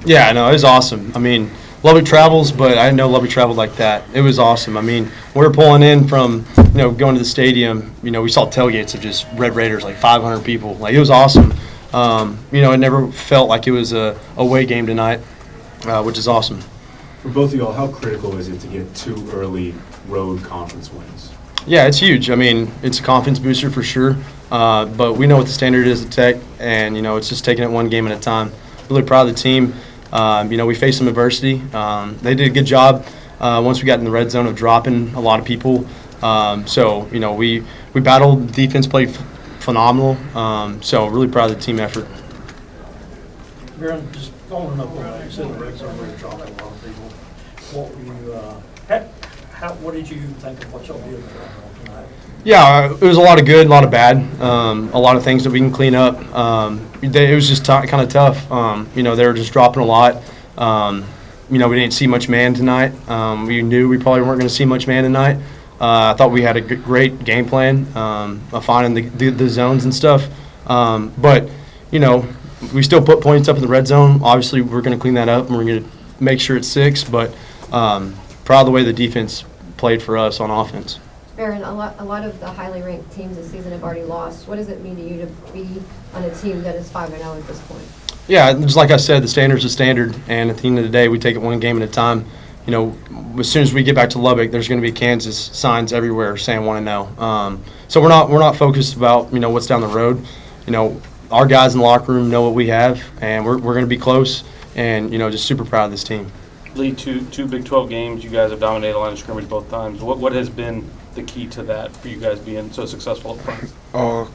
Yeah, no, it was awesome. I mean, Lubbock travels, but I didn't know Lubbock traveled like that. It was awesome. I mean, we were pulling in from, going to the stadium, we saw tailgates of just Red Raiders, like 500 people. Like, it was awesome. It never felt like it was a away game tonight, which is awesome. For both of y'all, how critical is it to get 2 early road conference wins? Yeah, it's huge. I mean, it's a confidence booster for sure. But we know what the standard is at Tech, and, it's just taking it one game at a time. Really proud of the team. We faced some adversity. They did a good job once we got in the red zone of dropping a lot of people. We battled. The defense played phenomenal. So really proud of the team effort. Aaron, just following up on what you said, the red zone where you're dropping a lot of people. What were you, what did you think of what y'all did tonight? Yeah, it was a lot of good, a lot of bad, a lot of things that we can clean up. It was just kind of tough. They were just dropping a lot. We didn't see much man tonight. We knew we probably weren't going to see much man tonight. I thought we had a great game plan of finding the zones and stuff. But we still put points up in the red zone. Obviously, we're going to clean that up, and we're going to make sure it's 6. But proud of the way the defense played for us on offense. Baron, a lot of the highly ranked teams this season have already lost. What does it mean to you to be on a team that is 5-0 at this point? Yeah, just like I said, the standard's a standard, and at the end of the day, we take it one game at a time. As soon as we get back to Lubbock, there's going to be Kansas signs everywhere saying 1-0. So we're not focused about what's down the road. Our guys in the locker room know what we have, and we're going to be close, and just super proud of this team. Lee, two Big 12 games, you guys have dominated the line of scrimmage both times. What has been the key to that for you guys being so successful up front?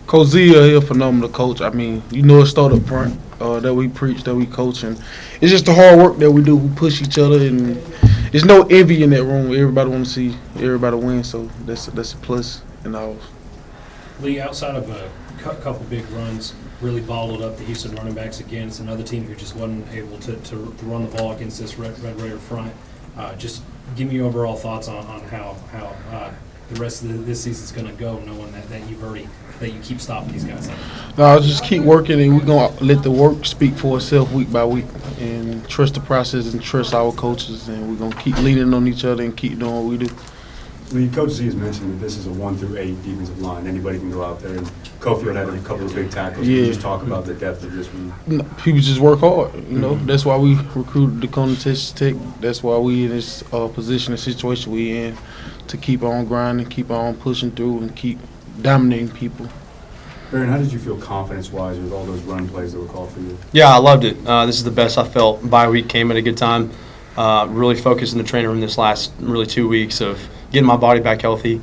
Coach Z is a phenomenal coach. I mean, it started up front that we preach, that we coach, and it's just the hard work that we do. We push each other, and there's no envy in that room. Everybody want to see everybody win, so that's a plus in ours. Lee, outside of a couple big runs, really bottled up the Houston running backs again. It's another team who just wasn't able to run the ball against this Red Raider front. Just give me your overall thoughts on how the rest of this season's going to go, knowing that you keep stopping these guys. No, just keep working, and we're going to let the work speak for itself week by week, and trust the process and trust our coaches, and we're going to keep leaning on each other and keep doing what we do. Lee, Coach Z has mentioned that this is a 1 through 8 defensive line. Anybody can go out there, and Cofield had a couple of big tackles. Yeah. Can you just talk about the depth of this one? People just work hard, That's why we recruited Dakota Texas Tech. That's why we in this position and situation we in, to keep on grinding, keep on pushing through, and keep dominating people. Baron, how did you feel confidence-wise with all those run plays that were called for you? Yeah, I loved it. This is the best I felt. Bye week came at a good time. Really focused in the training room this last 2 weeks of getting my body back healthy,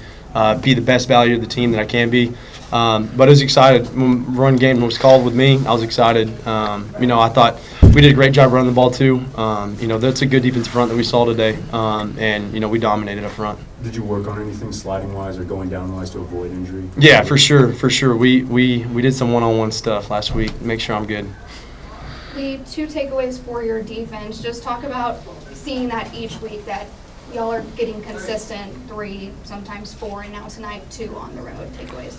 be the best value of the team that I can be. But I was excited when run game was called with me. I was excited. I thought we did a great job running the ball too. That's a good defensive front that we saw today, and we dominated up front. Did you work on anything sliding-wise or going down-wise to avoid injury? Yeah, for sure. We did some one-on-one stuff last week. Make sure I'm good. The 2 takeaways for your defense. Just talk about seeing that each week, that y'all are getting consistent 3, sometimes 4, and now tonight 2 on the road takeaways.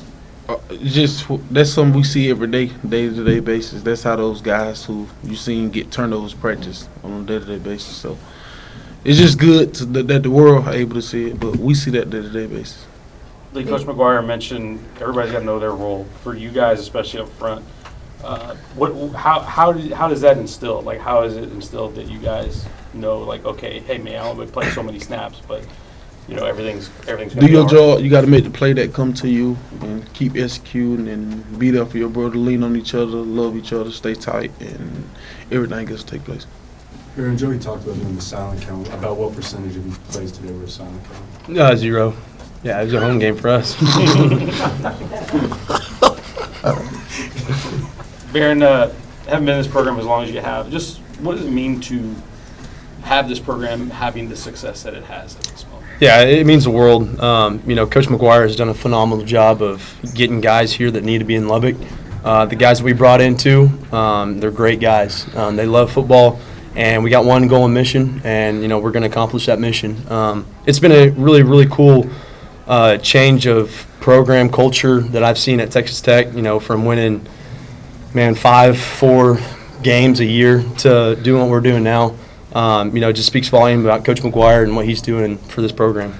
That's something we see every day, day-to-day basis. That's how those guys who you seen get turnovers practice on a day-to-day basis. So it's just good that the world are able to see it, but we see that day-to-day basis. Lee, Coach McGuire mentioned everybody's got to know their role. For you guys, especially up front, how does that instill? Like, how is it instilled that you guys know, like, okay, hey man, I only play so many snaps, but everything's do your job. You got to make the play that come to you, and keep executing, and be there for your brother. Lean on each other, love each other, stay tight, and everything gets to take place. Aaron, Joey talked about doing the silent count. About what percentage of these plays today were a silent count? 0. Yeah, it was a home game for us. Baron, haven't been in this program as long as you have. Just what does it mean to have this program having the success that it has at this moment? Yeah, it means the world. Coach McGuire has done a phenomenal job of getting guys here that need to be in Lubbock. The guys that we brought in too, they're great guys. They love football, and we got one goal and mission, and we're going to accomplish that mission. It's been a really, really cool change of program culture that I've seen at Texas Tech. From winning, 5, 4, games a year to doing what we're doing now, it just speaks volume about Coach McGuire and what he's doing for this program.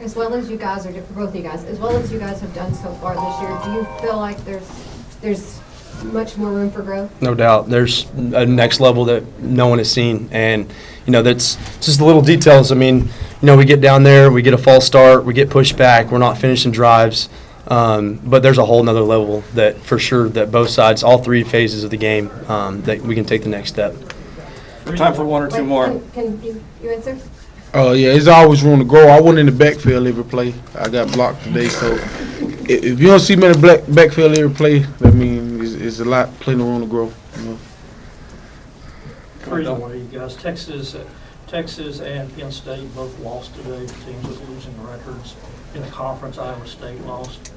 As well as you guys, or for both of you guys, as well as you guys have done so far this year, do you feel like there's much more room for growth? No doubt. There's a next level that no one has seen. And, that's just the little details. I mean, we get down there, we get a false start, we get pushed back, we're not finishing drives. But there's a whole nother level that for sure that both sides, all three phases of the game, that we can take the next step. Time for one or two more. Can you answer? Yeah, there's always room to grow. I went in the backfield every play. I got blocked today, so if you don't see me in the backfield every play, that means it's a lot, plenty of room to grow. Here's one of you guys. Texas and Penn State both lost today. Teams with losing records. In the conference, Iowa State lost.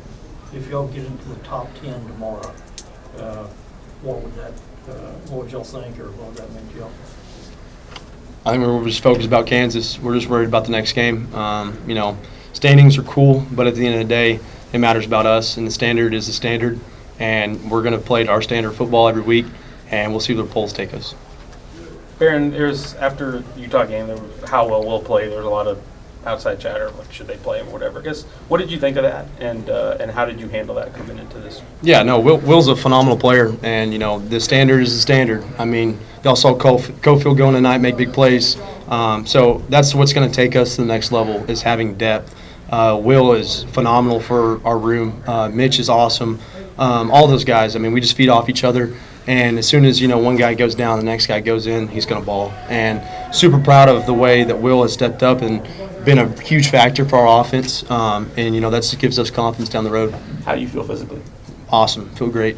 If y'all get into the top 10 tomorrow, what would y'all think, or what would that mean to y'all? I think we're just focused about Kansas. We're just worried about the next game. Standings are cool, but at the end of the day, it matters about us, and the standard is the standard, and we're going to play to our standard football every week, and we'll see where the polls take us. Baron, after Utah game, there was how well we'll play. There was a lot of outside chatter, like should they play him or whatever. I guess, what did you think of that, and how did you handle that coming into this? Yeah, no, Will's a phenomenal player, and the standard is the standard. I mean, y'all saw Cofield going tonight, make big plays. So that's what's going to take us to the next level is having depth. Will is phenomenal for our room. Mitch is awesome. All those guys. I mean, we just feed off each other. And as soon as, one guy goes down, the next guy goes in, he's going to ball. And super proud of the way that Will has stepped up and been a huge factor for our offense. And that just gives us confidence down the road. How do you feel physically? Awesome. Feel great.